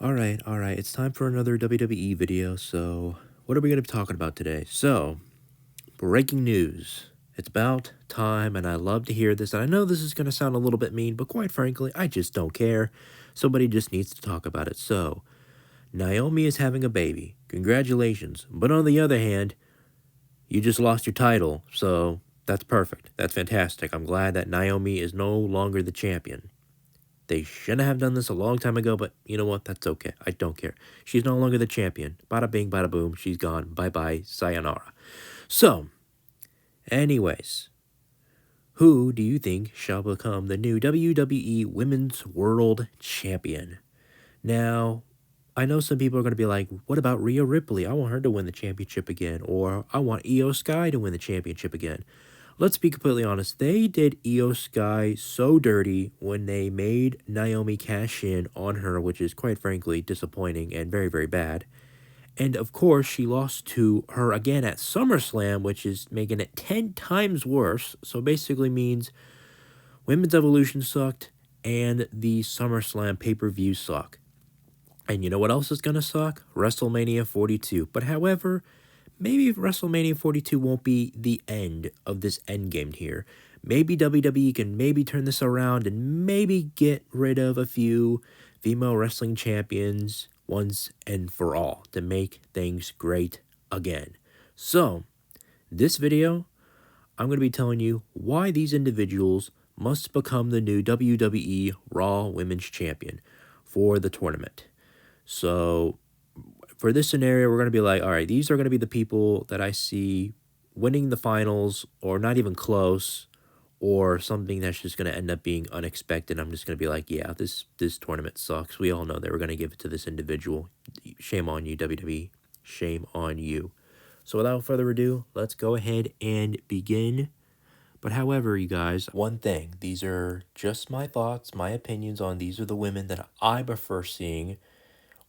Alright, it's time for another WWE video, so what are we going to be talking about today? So, breaking news. It's about time, and I love to hear this, and I know this is going to sound a little bit mean, but quite frankly, I just don't care. Somebody just needs to talk about it. So, Naomi is having a baby. Congratulations. But on the other hand, you just lost your title, so that's perfect. That's fantastic. I'm glad that Naomi is no longer the champion. They shouldn't have done this a long time ago, but you know what? That's okay. I don't care. She's no longer the champion. Bada bing, bada boom. She's gone. Bye-bye. Sayonara. So, anyways, who do you think shall become the new WWE Women's World Champion? Now, I know some people are going to be like, what about Rhea Ripley? I want her to win the championship again. Or I want Io Sky to win the championship again. Let's be completely honest. They did Io Sky so dirty when they made Naomi cash in on her, which is quite frankly disappointing and very, very bad. And of course, she lost to her again at SummerSlam, which is making it 10 times worse. So basically means Women's Evolution sucked and the SummerSlam pay-per-view suck. And you know what else is going to suck? WrestleMania 42. But however, maybe WrestleMania 42 won't be the end of this endgame here. Maybe WWE can maybe turn this around and maybe get rid of a few female wrestling champions once and for all to make things great again. So, this video, I'm going to be telling you why these individuals must become the new WWE Raw Women's Champion for the tournament. So, for this scenario, we're going to be like, all right, these are going to be the people that I see winning the finals or not even close or something that's just going to end up being unexpected. I'm just going to be like, yeah, this tournament sucks. We all know they were going to give it to this individual. Shame on you, WWE. Shame on you. So without further ado, let's go ahead and begin. But however, you guys, one thing, these are just my thoughts, my opinions on these are the women that I prefer seeing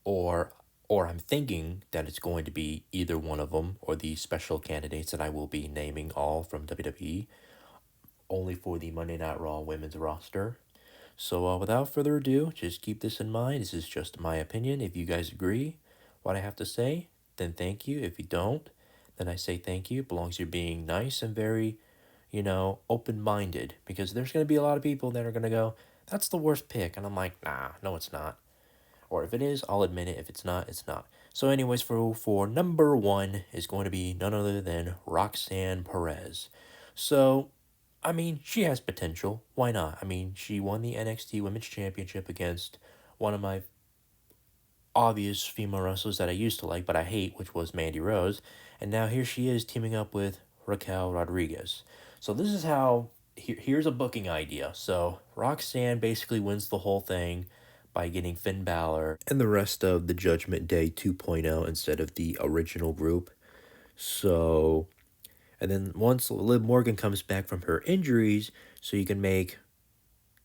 or I'm thinking that it's going to be either one of them or the special candidates that I will be naming all from WWE, only for the Monday Night Raw women's roster. So without further ado, just keep this in mind. This is just my opinion. If you guys agree what I have to say, then thank you. If you don't, then I say thank you. It belongs to you being nice and very, open-minded. Because there's going to be a lot of people that are going to go, that's the worst pick. And I'm like, nah, no, it's not. Or if it is, I'll admit it. If it's not, it's not. So anyways, for number one is going to be none other than Roxanne Perez. So, I mean, she has potential. Why not? I mean, she won the NXT Women's Championship against one of my obvious female wrestlers that I used to like, but I hate, which was Mandy Rose. And now here she is teaming up with Raquel Rodriguez. So this is how, here's a booking idea. So Roxanne basically wins the whole thing by getting Finn Balor and the rest of the Judgment Day 2.0 instead of the original group. So, and then once Liv Morgan comes back from her injuries, so you can make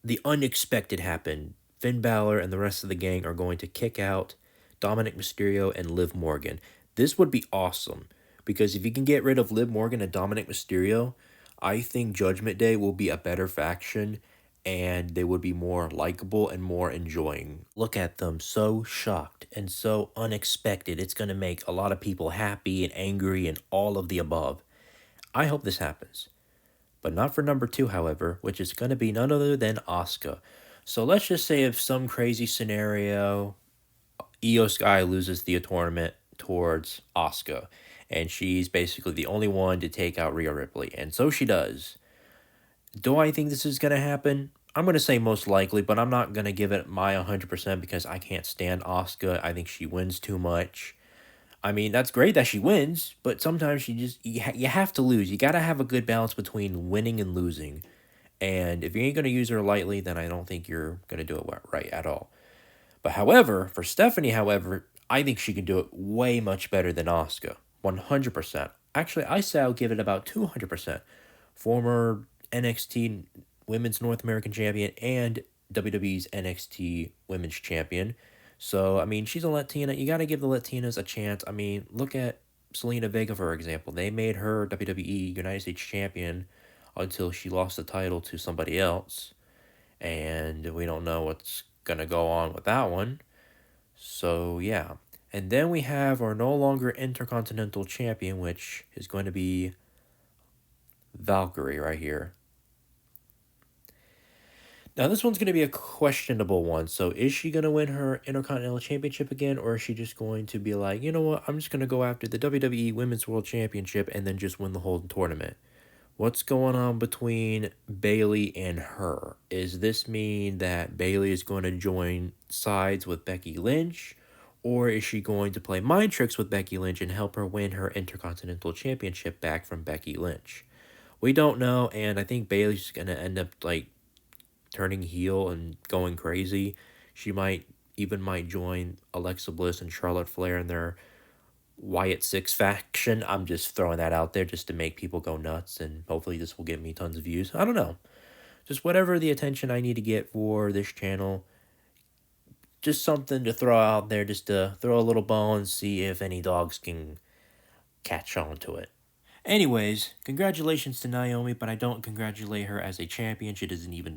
the unexpected happen. Finn Balor and the rest of the gang are going to kick out Dominic Mysterio and Liv Morgan. This would be awesome, because if you can get rid of Liv Morgan and Dominic Mysterio, I think Judgment Day will be a better faction, and they would be more likable and more enjoying. Look at them, so shocked and so unexpected. It's going to make a lot of people happy and angry and all of the above. I hope this happens. But not for number two, however, which is going to be none other than Asuka. So let's just say if some crazy scenario, Io Sky loses the tournament towards Asuka, and she's basically the only one to take out Rhea Ripley, and so she does. Do I think this is going to happen? I'm going to say most likely, but I'm not going to give it my 100% because I can't stand Asuka. I think she wins too much. I mean, that's great that she wins, but sometimes you have to lose. You got to have a good balance between winning and losing. And if you ain't going to use her lightly, then I don't think you're going to do it right at all. But however, for Stephanie, I think she can do it way much better than Asuka. 100%. Actually, I say I'll give it about 200%. Former NXT Women's North American Champion and WWE's NXT Women's Champion. So, I mean, she's a Latina. You got to give the Latinas a chance. I mean, look at Selena Vega, for example. They made her WWE United States Champion until she lost the title to somebody else. And we don't know what's going to go on with that one. So, yeah. And then we have our no longer Intercontinental Champion, which is going to be Valkyrie right here. Now, this one's going to be a questionable one. So, is she going to win her Intercontinental Championship again, or is she just going to be like, you know what, I'm just going to go after the WWE Women's World Championship and then just win the whole tournament? What's going on between Bayley and her? Is this mean that Bayley is going to join sides with Becky Lynch? Or is she going to play mind tricks with Becky Lynch and help her win her Intercontinental Championship back from Becky Lynch? We don't know, and I think Bayley's going to end up, like, turning heel and going crazy. She might join Alexa Bliss and Charlotte Flair in their Wyatt Six faction. I'm just throwing that out there just to make people go nuts, and hopefully this will get me tons of views. I don't know. Just whatever the attention I need to get for this channel. Just something to throw out there, just to throw a little bone, see if any dogs can catch on to it. Anyways, congratulations to Naomi, but I don't congratulate her as a champion. She doesn't even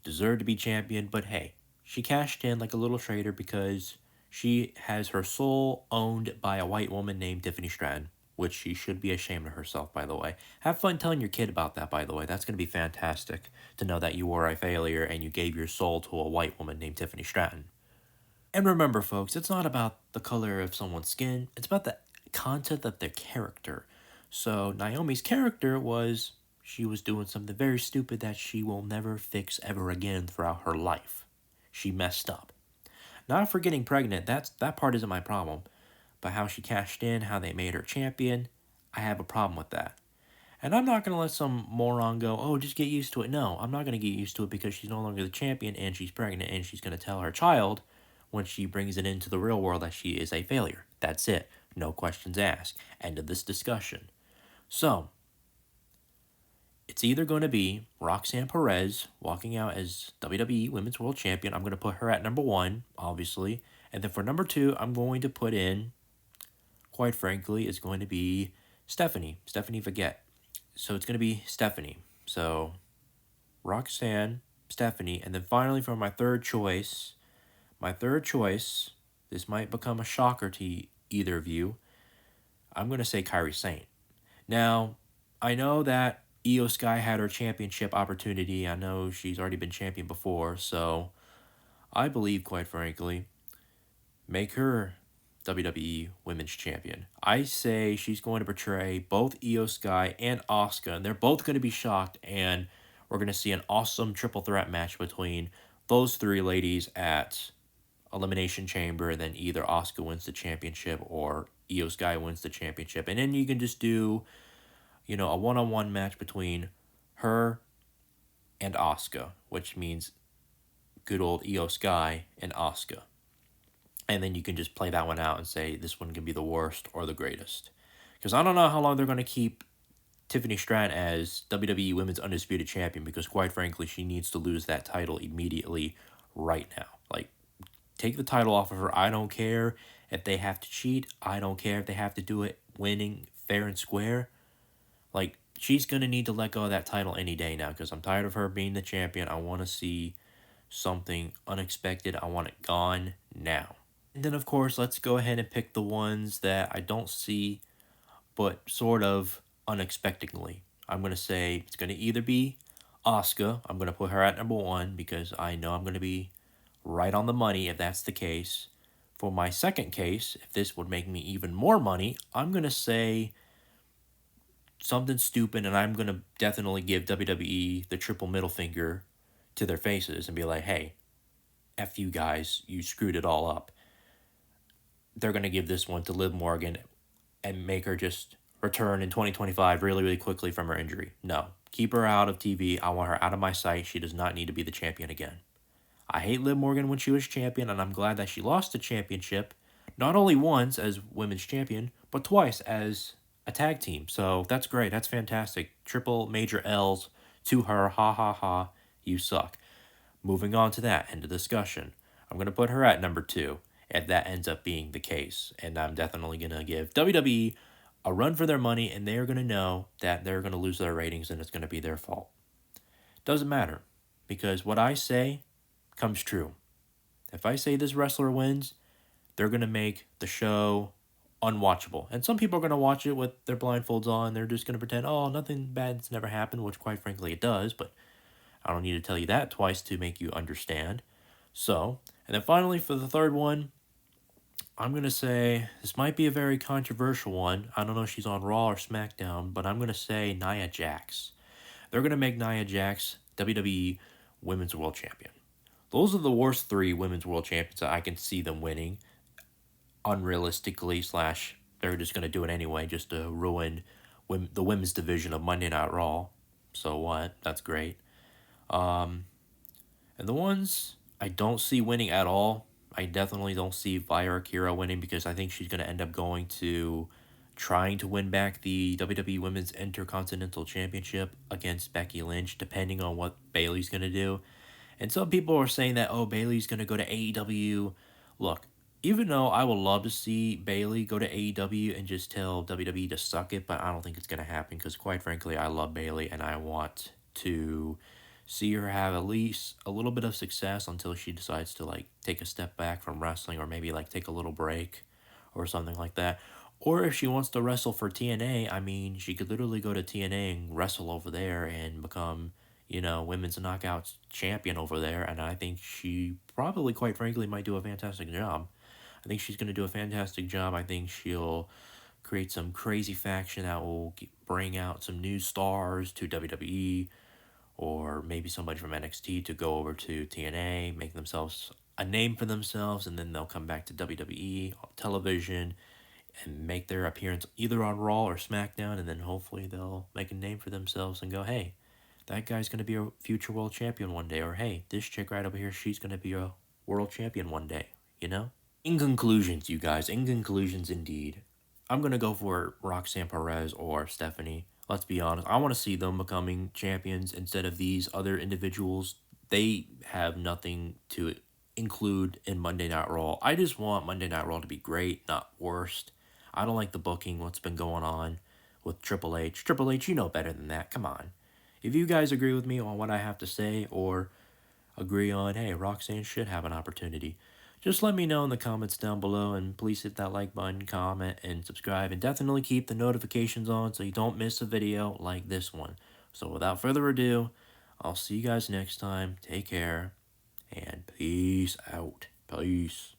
deserve to be champion, but hey, she cashed in like a little trader because she has her soul owned by a white woman named Tiffany Stratton, which she should be ashamed of herself, by the way. Have fun telling your kid about that, by the way. That's going to be fantastic to know that you were a failure and you gave your soul to a white woman named Tiffany Stratton. And remember, folks, it's not about the color of someone's skin. It's about the content of their character. So Naomi's character was she was doing something very stupid that she will never fix ever again throughout her life. She messed up. Not for getting pregnant, that part isn't my problem. But how she cashed in, how they made her champion, I have a problem with that. And I'm not going to let some moron go, oh, just get used to it. No, I'm not going to get used to it because she's no longer the champion and she's pregnant and she's going to tell her child when she brings it into the real world that she is a failure. That's it. No questions asked. End of this discussion. So, it's either going to be Roxanne Perez walking out as WWE Women's World Champion. I'm going to put her at number 1, obviously. And then for number 2, I'm going to put in, quite frankly, it's going to be Stephanie Veget. So it's going to be Stephanie. So, Roxanne, Stephanie, and then finally for my third choice, this might become a shocker to either of you, I'm going to say KYRIE Saint. Now, I know that Io Sky had her championship opportunity. I know she's already been champion before, so I believe, quite frankly, make her WWE Women's Champion. I say she's going to portray both Io Sky and Asuka, and they're both going to be shocked, and we're going to see an awesome triple threat match between those three ladies at Elimination Chamber, and then either Asuka wins the championship or Io Sky wins the championship. And then you can just do, a one-on-one match between her and Asuka, which means good old Io Sky and Asuka. And then you can just play that one out and say this one can be the worst or the greatest. Because I don't know how long they're going to keep Tiffany Stratton as WWE Women's Undisputed Champion, because quite frankly, she needs to lose that title immediately right now. Like, take the title off of her. I don't care if they have to cheat. I don't care if they have to do it winning fair and square. Like, she's going to need to let go of that title any day now, because I'm tired of her being the champion. I want to see something unexpected. I want it gone now. And then, of course, let's go ahead and pick the ones that I don't see, but sort of unexpectedly. I'm going to say it's going to either be Asuka. I'm going to put her at number 1 because I know I'm going to be right on the money if that's the case. For my second case, if this would make me even more money, I'm going to say something stupid, and I'm going to definitely give WWE the triple middle finger to their faces and be like, hey, F you guys, you screwed it all up. They're going to give this one to Liv Morgan and make her just return in 2025 really, really quickly from her injury. No, keep her out of TV. I want her out of my sight. She does not need to be the champion again. I hate Liv Morgan when she was champion, and I'm glad that she lost the championship, not only once as women's champion, but twice as a tag team. So that's great. That's fantastic. Triple major L's to her. Ha ha ha. You suck. Moving on to that, end of discussion. I'm going to put her at number 2 if that ends up being the case. And I'm definitely going to give WWE a run for their money, and they're going to know that they're going to lose their ratings and it's going to be their fault. Doesn't matter, because what I say comes true. If I say this wrestler wins, they're going to make the show unwatchable. And some people are going to watch it with their blindfolds on. They're just going to pretend, oh, nothing bad's never happened, which quite frankly it does, but I don't need to tell you that twice to make you understand. So, and then finally for the third one, I'm going to say this might be a very controversial one. I don't know if she's on Raw or SmackDown, but I'm going to say Nia Jax. They're going to make Nia Jax WWE Women's World Champion. Those are the worst 3 Women's World Champions that I can see them winning unrealistically, slash they're just going to do it anyway just to ruin the women's division of Monday Night Raw. So what? That's great. And the ones I don't see winning at all, I definitely don't see KYRIE winning, because I think she's going to end up going to trying to win back the WWE Women's Intercontinental Championship against Becky Lynch, depending on what Bayley's going to do. And some people are saying that, oh, Bayley's going to go to AEW. Look, even though I would love to see Bayley go to AEW and just tell WWE to suck it, but I don't think it's going to happen, because quite frankly, I love Bayley and I want to see her have at least a little bit of success until she decides to like take a step back from wrestling, or maybe like take a little break or something like that. Or if she wants to wrestle for TNA, I mean, she could literally go to TNA and wrestle over there and become, you know, women's knockouts champion over there. And I think she probably, quite frankly, might do a fantastic job. I think she's going to do a fantastic job. I think she'll create some crazy faction that will bring out some new stars to WWE, or maybe somebody from NXT to go over to TNA, make themselves a name for themselves, and then they'll come back to WWE on television and make their appearance either on Raw or SmackDown, and then hopefully they'll make a name for themselves and go, hey, that guy's going to be a future world champion one day, or hey, this chick right over here, she's going to be a world champion one day, you know? In conclusions, you guys, in conclusions indeed, I'm going to go for Roxanne Perez or Stephanie. Let's be honest, I want to see them becoming champions instead of these other individuals. They have nothing to include in Monday Night Raw. I just want Monday Night Raw to be great, not worst. I don't like the booking, what's been going on with Triple H. Triple H, you know better than that. Come on. If you guys agree with me on what I have to say, or agree on, hey, Roxanne should have an opportunity, just let me know in the comments down below, and please hit that like button, comment, and subscribe, and definitely keep the notifications on so you don't miss a video like this one. So without further ado, I'll see you guys next time. Take care, and peace out. Peace.